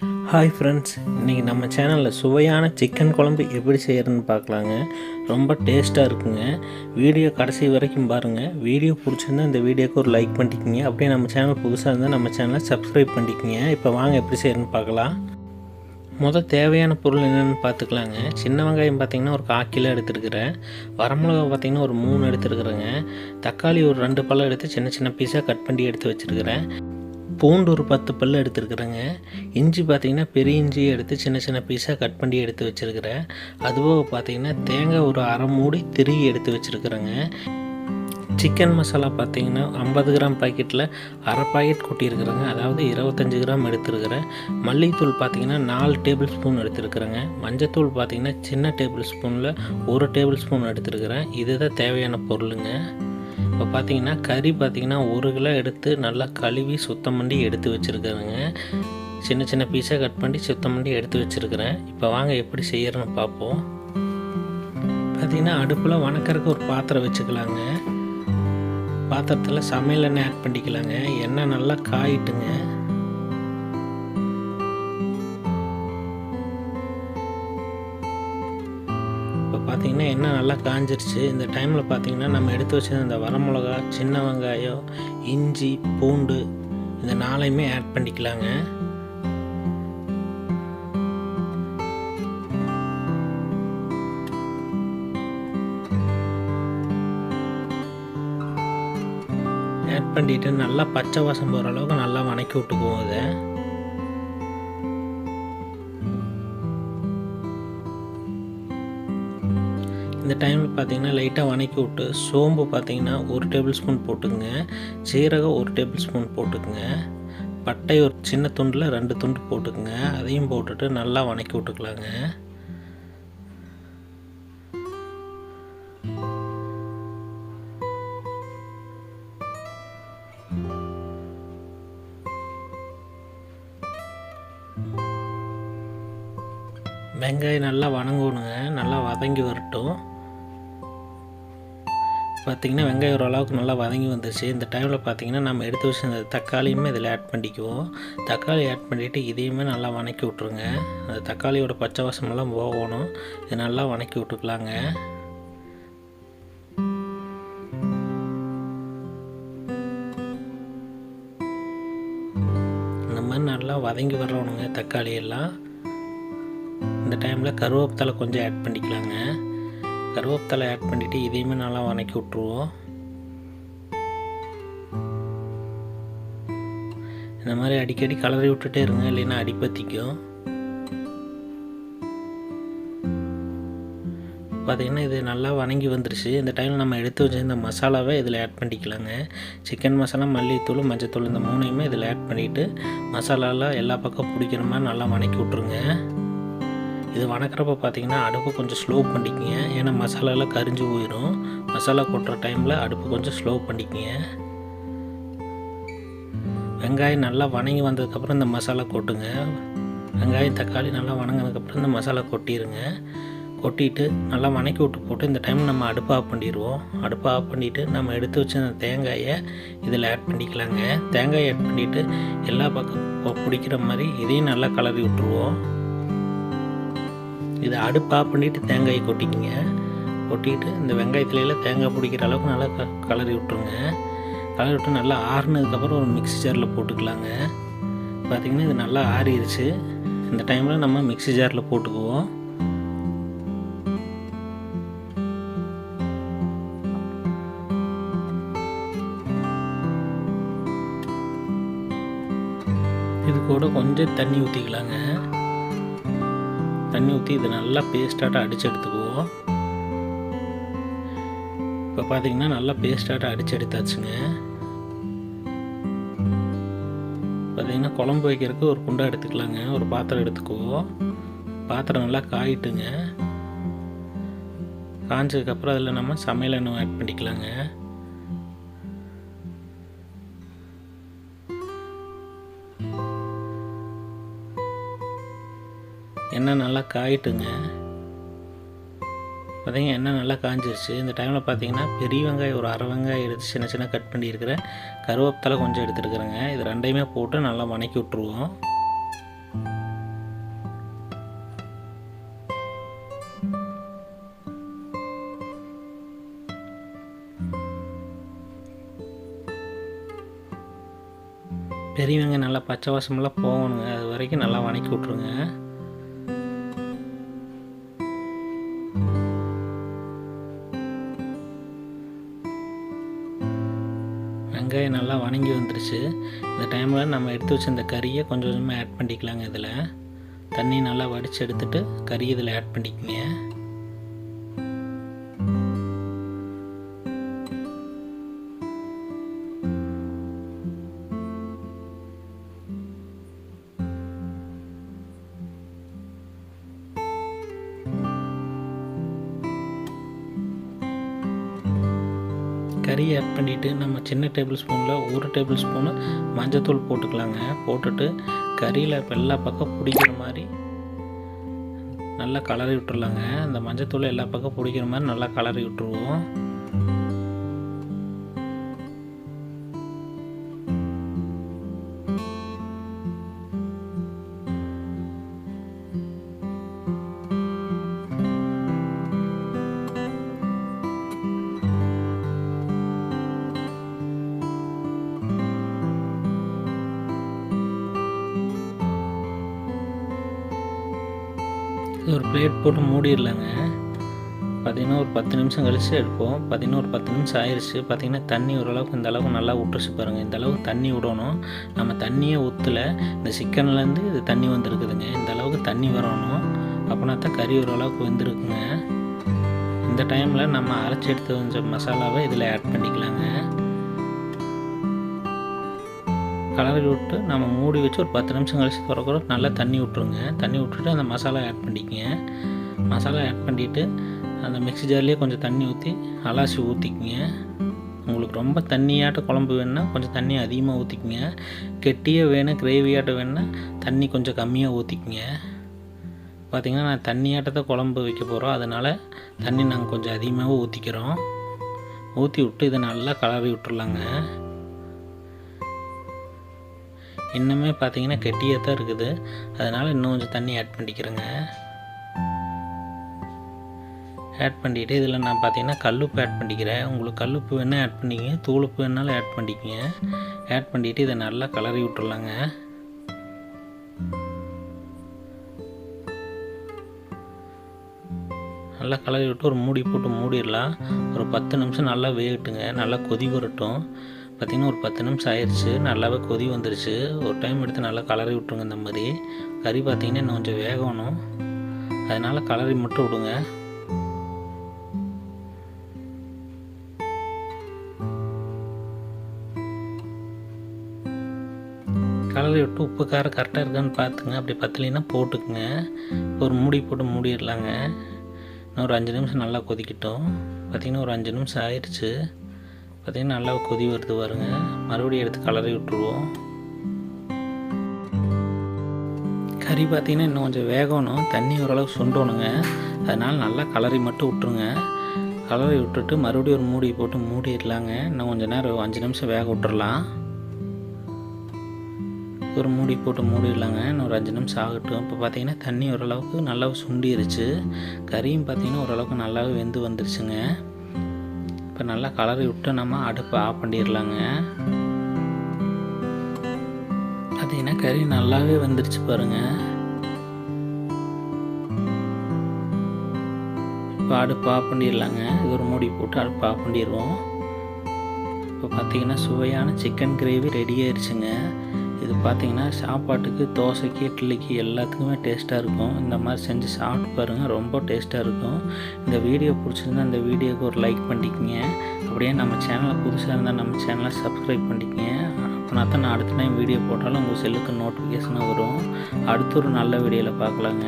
Hi friends, இன்றைக்கி நம்ம சேனலில் சுவையான சிக்கன் குழம்பு எப்படி செய்கிறதுன்னு பார்க்கலாங்க. ரொம்ப டேஸ்ட்டாக இருக்குங்க. வீடியோ கடைசி வரைக்கும் பாருங்கள். வீடியோ பிடிச்சிருந்தா இந்த வீடியோக்கு ஒரு லைக் பண்ணிக்கிங்க. அப்படியே நம்ம சேனல் புதுசாக இருந்தால் நம்ம சேனலை சப்ஸ்கிரைப் பண்ணிக்கிங்க. இப்போ வாங்க எப்படி செய்கிறதுன்னு பார்க்கலாம். தேவையான பொருள் என்னென்னு பார்த்துக்கலாங்க. சின்ன வெங்காயம் பார்த்திங்கன்னா ஒரு 1/4 கிலோ எடுத்துருக்கிறேன். வரமிளகா பார்த்திங்கன்னா ஒரு 3 எடுத்துருக்குறேங்க. தக்காளி ஒரு 2 பழம் எடுத்து சின்ன சின்ன பீஸாக கட் பண்ணி எடுத்து வச்சுருக்கிறேன். பூண்டு ஒரு 10 பல் எடுத்துருக்குறேங்க. இஞ்சி பார்த்திங்கன்னா பெரிய இஞ்சி எடுத்து சின்ன சின்ன பீஸாக கட் பண்ணி எடுத்து வச்சுருக்கிறேன். அதுபோக பார்த்திங்கன்னா தேங்காய் ஒரு அரை மூடி திருகி எடுத்து வச்சுருக்குறேங்க. சிக்கன் மசாலா பார்த்திங்கன்னா 50 கிராம் பாக்கெட்டில் அரை பாக்கெட் கொட்டியிருக்கிறேங்க. அதாவது 25 கிராம் எடுத்துருக்கிறேன். மல்லித்தூள் பார்த்திங்கன்னா 4 டேபிள் ஸ்பூன் எடுத்துருக்குறேங்க. மஞ்சத்தூள் பார்த்திங்கன்னா சின்ன டேபிள் ஸ்பூனில் 1 டேபிள் ஸ்பூன் எடுத்துருக்கிறேன். இதுதான் தேவையான பொருளுங்க. இப்போ பார்த்திங்கன்னா கறி பார்த்திங்கன்னா 1 கிலோ எடுத்து நல்லா கழுவி சுத்தம் பண்ணி எடுத்து வச்சுருக்கிறேங்க. சின்ன சின்ன பீஸாக கட் பண்ணி சுத்தம் பண்ணி எடுத்து வச்சுருக்கிறேன். இப்போ வாங்க எப்படி செய்யறதுன்னு பார்ப்போம். பார்த்திங்கன்னா அடுப்பில் வணக்கறதுக்கு ஒரு பாத்திரம் வச்சுக்கலாங்க. பாத்திரத்தில் சமையல் எண்ணெய் ஆட் பண்ணிக்கலாங்க. எண்ணெய் நல்லா காயிட்டுங்க. இப்போ பார்த்திங்கன்னா எண்ணெய் நல்லா காஞ்சிருச்சு. இந்த டைமில் பார்த்திங்கன்னா நம்ம எடுத்து வச்சிருந்த இந்த வரமிளகா, சின்ன வெங்காயம், இஞ்சி, பூண்டு இந்த 4ஐயுமே ஆட் பண்ணிக்கலாங்க. ஆட் பண்ணிவிட்டு நல்லா பச்சை வாசம் போகிற அளவுக்கு நல்லா வணக்கி விட்டுக்குவோம். இதை இந்த டைமில் பார்த்திங்கன்னா லைட்டாக வணக்கி விட்டு சோம்பு பார்த்திங்கன்னா 1 டேபிள் ஸ்பூன் போட்டுக்குங்க. சீரகம் 1 டேபிள் ஸ்பூன் போட்டுக்குங்க. பட்டை ஒரு சின்ன துண்டில் 2 துண்டு போட்டுக்குங்க. அதையும் போட்டுட்டு நல்லா வணக்கி விட்டுக்கலாங்க. வெங்காயம் நல்லா வணங்கணுங்க. நல்லா வதங்கி வரட்டும். பார்த்திங்கன்னா வெங்காயம் ஓரளவுக்கு நல்லா வதங்கி வந்துருச்சு. இந்த டைமில் பார்த்திங்கன்னா நம்ம எடுத்து வச்சு அந்த தக்காளியுமே இதில் ஆட் பண்ணிக்குவோம். தக்காளி ஆட் பண்ணிவிட்டு இதையுமே நல்லா வணக்கி விட்ருங்க. அந்த தக்காளியோட பச்சை வாசமெல்லாம் போகணும். இது நல்லா வணக்கி விட்டுக்கலாங்க. இந்த மாதிரி நல்லா வதங்கி வரணுங்க தக்காளி எல்லாம். இந்த டைமில் கருவேப்பிலை கொஞ்சம் ஆட் பண்ணிக்கலாங்க. கருவேப்பிலை ஆட் பண்ணிவிட்டு இதையுமே நல்லா வணக்கி விட்ருவோம். இந்த மாதிரி அடிக்கடி கலரி விட்டுட்டே இருங்க, இல்லைன்னா அடிப்பத்திக்கும். பார்த்திங்கன்னா இது நல்லா வணங்கி வந்துருச்சு. இந்த டைமில் நம்ம எடுத்து வச்சிருந்த மசாலாவை இதில் ஆட் பண்ணிக்கலாங்க. சிக்கன் மசாலா, மல்லித்தூள், மஞ்சத்தூள் இந்த 3ஐயுமே இதில் ஆட் பண்ணிவிட்டு மசாலாலாம் எல்லா பக்கம் பிடிக்கிற மாதிரி நல்லா வணக்கி விட்ருங்க. இது வணக்கிறப்ப பார்த்திங்கன்னா அடுப்பு கொஞ்சம் ஸ்லோ பண்ணிக்கிங்க. ஏன்னா மசாலாலாம் கரிஞ்சு போயிடும். மசாலா கொட்டுற டைமில் அடுப்பு கொஞ்சம் ஸ்லோ பண்ணிக்கிங்க. வெங்காயம் நல்லா வணங்கி வந்ததுக்கப்புறம் இந்த மசாலா கொட்டுங்க. வெங்காயம் தக்காளி நல்லா வணங்கினதுக்கப்புறம் இந்த மசாலா கொட்டிடுங்க. கொட்டிட்டு நல்லா வணக்கி விட்டு போட்டு இந்த டைம் நம்ம அடுப்பு ஆஃப் பண்ணிடுவோம். அடுப்பு ஆஃப் பண்ணிவிட்டு நம்ம எடுத்து வச்ச அந்த தேங்காயை இதில் ஆட் பண்ணிக்கலாங்க. தேங்காயை ஆட் பண்ணிவிட்டு எல்லா பக்கம் பிடிக்கிற மாதிரி இதையும் நல்லா கலரி விட்டுருவோம். இதை அடுப்பு ஆஃப் பண்ணிவிட்டு தேங்காயை கொட்டிக்கிங்க. கொட்டிட்டு இந்த வெங்காயத்துலையில் தேங்காய் பிடிக்கிற அளவுக்கு நல்லா கலரி விட்ருங்க. கலரி விட்டு நல்லா ஆறுனதுக்கப்புறம் ஒரு மிக்ஸி ஜாரில் போட்டுக்கலாங்க. பார்த்திங்கன்னா இது நல்லா ஆறிடுச்சு. இந்த டைமில் நம்ம மிக்ஸி ஜாரில் போட்டுக்குவோம். இது கூட கொஞ்சம் தண்ணி ஊற்றிக்கலாங்க. தண்ணி ஊற்றி இது நல்லா பேஸ்டாட்ட அடித்து எடுத்துக்குவோம். இப்போ பார்த்திங்கன்னா நல்லா பேஸ்டாட்ட அடித்து எடுத்தாச்சுங்க. பார்த்திங்கன்னா குழம்பு வைக்கிறதுக்கு ஒரு குண்டா எடுத்துக்கலாங்க. ஒரு பாத்திரம் எடுத்துக்குவோம். பாத்திரம் நல்லா காயிட்டுங்க. காஞ்சதுக்கப்புறம் அதில் நம்ம சமையல் எண்ணெய் ஆட் பண்ணிக்கலாங்க. எண்ணெய் நல்லா காயிட்டுங்க. பார்த்திங்கன்னா எண்ணெய் நல்லா காஞ்சிருச்சு. இந்த டைமில் பார்த்திங்கன்னா பெரிய வெங்காயம் ஒரு அரை வெங்காயம் எடுத்து சின்ன சின்ன கட் பண்ணியிருக்கிறேன். கருவேப்பிலை கொஞ்சம் எடுத்துருக்குறேங்க. இது 2ஐயுமே போட்டு நல்லா வணக்கி விட்ருவோம். பெரிய வெங்காயம் நல்லா பச்சை வாசமெல்லாம் போகணுங்க, அது வரைக்கும் நல்லா வதக்கி விட்ருங்க. வெங்காயம் நல்லா வதங்கி வந்துருச்சு. இந்த டைமில் நம்ம எடுத்து வச்ச இந்த கறியை கொஞ்சம் கொஞ்சமாக ஆட் பண்ணிக்கலாங்க. இதில் தண்ணி நல்லா வடித்து எடுத்துகிட்டு கறி இதில் ஆட் பண்ணிக்கங்க. கறி ஆட் பண்ணிவிட்டு நம்ம சின்ன டேபிள் ஸ்பூனில் 1 டேபிள் ஸ்பூனு மஞ்சத்தூள் போட்டுக்கலாங்க. போட்டுட்டு கறியில் எல்லா பக்கம் பிடிக்கிற மாதிரி நல்லா கலரி விட்டுறலாங்க. அந்த மஞ்சத்தூள் எல்லா பக்கம் பிடிக்கிற மாதிரி நல்லா கலரி விட்டுருவோம். ஒரு பிளேட் போட்டு மூடிடலாங்க. பார்த்திங்கன்னா ஒரு 10 நிமிஷம் கழித்து எடுப்போம். பார்த்திங்கன்னா ஒரு 10 நிமிஷம் ஆயிடுச்சு. பார்த்திங்கன்னா தண்ணி ஓரளவுக்கு இந்த அளவுக்கு நல்லா விட்டுருச்சு பாருங்கள். இந்த அளவுக்கு தண்ணி விடணும். நம்ம தண்ணியே ஊற்றலை, இந்த சிக்கன்லேருந்து இது தண்ணி வந்துருக்குதுங்க. இந்த அளவுக்கு தண்ணி வரணும், அப்படின்னா தான் கறி ஓரளவுக்கு வெந்திருக்குங்க. இந்த டைமில் நம்ம அரைச்சி எடுத்து வச்ச மசாலாவை இதில் ஆட் பண்ணிக்கலாங்க. கலரி விட்டு நம்ம மூடி வச்சு ஒரு 10 நிமிஷம் கழிச்சு திறக்கிற நல்லா தண்ணி விட்ருங்க. தண்ணி விட்டுட்டு அந்த மசாலா ஆட் பண்ணிக்கங்க. மசாலா ஆட் பண்ணிவிட்டு அந்த மிக்ஸி ஜார்லேயே கொஞ்சம் தண்ணி ஊற்றி அலாசி ஊற்றிக்கிங்க. உங்களுக்கு ரொம்ப தண்ணியாட்ட குழம்பு வேணுன்னா கொஞ்சம் தண்ணி அதிகமாக ஊற்றிக்கிங்க. கெட்டியாக வேணும், கிரேவியாட்ட வேணுன்னா தண்ணி கொஞ்சம் கம்மியாக ஊற்றிக்கிங்க. பார்த்திங்கன்னா நான் தண்ணியாட்டத்தை குழம்பு வைக்க போகிறோம், அதனால் தண்ணி நாங்கள் கொஞ்சம் அதிகமாகவே ஊற்றிக்கிறோம். ஊற்றி விட்டு இதை நல்லா கலரி விட்டுறலாங்க. இன்னுமே பார்த்திங்கன்னா கெட்டியாக தான் இருக்குது, அதனால் இன்னும் கொஞ்சம் தண்ணி ஆட் பண்ணிக்கிறேங்க. ஆட் பண்ணிவிட்டு இதில் நான் பார்த்திங்கன்னா கல்லுப்பு ஆட் பண்ணிக்கிறேன். உங்களுக்கு கல்லுப்பு வேணால் ஆட் பண்ணிக்கங்க, தூளுப்பு வேணாலும் ஆட் பண்ணிக்கங்க. ஆட் பண்ணிவிட்டு இதை நல்லா கலரி விட்டுறலாங்க. நல்லா கலரி விட்டு ஒரு மூடி போட்டு மூடிடலாம். ஒரு 10 நிமிஷம் நல்லா வேகட்டுங்க, நல்லா கொதி வரட்டும். பார்த்திங்கன்னா ஒரு 10 நிமிஷம் ஆயிடுச்சு, நல்லாவே கொதி வந்துருச்சு. ஒரு டைம் எடுத்து நல்லா கலரி விட்டுருங்க. இந்த மாதிரி கறி பார்த்திங்கன்னா இன்னும் கொஞ்சம் வேகணும், அதனால் கலரி மட்டும் விடுங்க. கலரி விட்டு உப்பு காரம் கரெக்டாக இருக்கான்னு பார்த்துங்க. அப்படி பத்தலைன்னா போட்டுக்குங்க. ஒரு மூடி போட்டு மூடிடலாங்க. இன்னும் ஒரு 5 நிமிஷம் நல்லா கொதிக்கட்டும். பார்த்திங்கன்னா ஒரு 5 நிமிஷம் ஆயிடுச்சு. பார்த்திங்கன்னா நல்லா கொதி வருது பாருங்க. மறுபடியும் எடுத்து கலரி விட்டுருவோம். கறி பார்த்திங்கன்னா இன்னும் கொஞ்சம் வேகணும், தண்ணி ஓரளவுக்கு சுண்டணுங்க. அதனால் நல்லா கலரி மட்டும் விட்டுருங்க. கலரி விட்டுட்டு மறுபடியும் ஒரு மூடி போட்டு மூடிடலாங்க. இன்னும் கொஞ்சம் நேரம் 5 நிமிஷம் வேக விட்டுறலாம். ஒரு மூடி போட்டு மூடிடலாங்க. இன்னும் ஒரு 5 நிமிஷம் ஆகட்டும். இப்போ பார்த்திங்கன்னா தண்ணி ஓரளவுக்கு நல்லா சுண்டிருச்சு. கறியும் பார்த்திங்கன்னா ஓரளவுக்கு நல்லாவே வெந்து வந்துருச்சுங்க. இப்போ நல்லா கலரி விட்டு நம்ம அடுப்பை ஆஃப் பண்ணிடலாங்க. பார்த்திங்கன்னா கறி நல்லாவே வந்துருச்சு பாருங்கள். இப்போ அடுப்பு ஆஃப் பண்ணிடலாங்க. இது ஒரு மூடி போட்டு அடுப்பு ஆஃப் பண்ணிடுவோம். இப்போ பார்த்திங்கன்னா சுவையான சிக்கன் கிரேவி ரெடி ஆயிடுச்சுங்க. இது பார்த்திங்கன்னா சாப்பாட்டுக்கு, தோசைக்கு, இட்லிக்கு எல்லாத்துக்குமே டேஸ்ட்டாக இருக்கும். இந்த மாதிரி செஞ்சு சாப்பிட்டு பாருங்கள், ரொம்ப டேஸ்ட்டாக இருக்கும். இந்த வீடியோ பிடிச்சிருந்தா இந்த வீடியோவுக்கு ஒரு லைக் பண்ணிக்கங்க. அப்படியே நம்ம சேனலில் புதுசாக இருந்தால் நம்ம சேனலை சப்ஸ்கிரைப் பண்ணிக்கங்க. அப்படின்னா தான் நான் அடுத்த டைம் வீடியோ போட்டாலும் உங்கள் செல்லுக்கு நோட்டிஃபிகேஷனாக வரும். அடுத்த ஒரு நல்ல வீடியோவில் பார்க்கலாங்க.